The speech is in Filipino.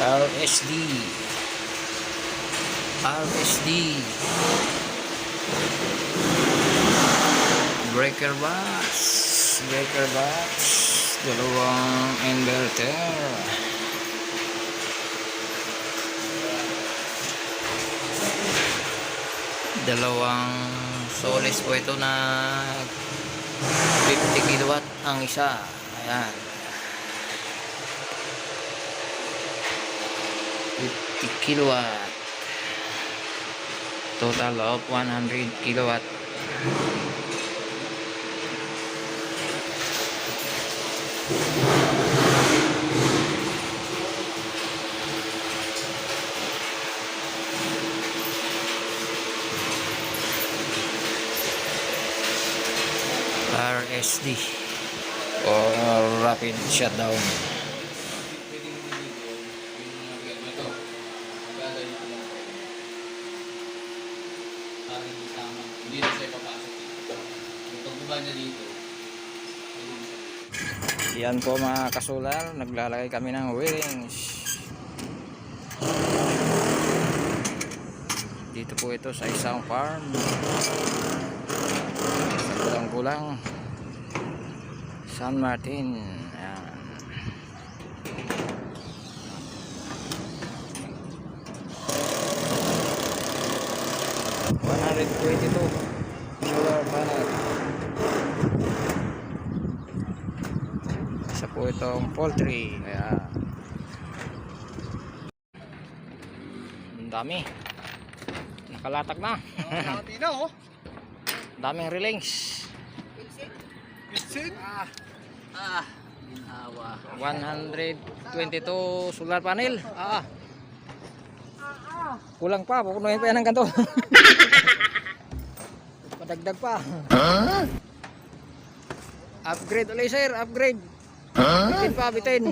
RSD RSD breaker box dalawang inverter, dalawang soles po ito na 50 kilowatt ang isa. Ayan, 50 kilowatt, total of 100 kilowatt. RSD or rapid shutdown. Hindi na siya papasok dito. Yung pagbaba niya dito. Yan po mga kasular, naglalagay kami ng wings. Dito po ito sa isang farm. Sa kulang San Martin. Ayan. $122 solar panel. Isa po itong poultry. Ayan. Ang dami. Nakalatag na. Daming relings. Ginawa. 122 solar panel. Kulang pa, pupunuhin pa yan ng ganito. Padagdag pa. Upgrade ulit sir, upgrade. Bitin pa, bitin.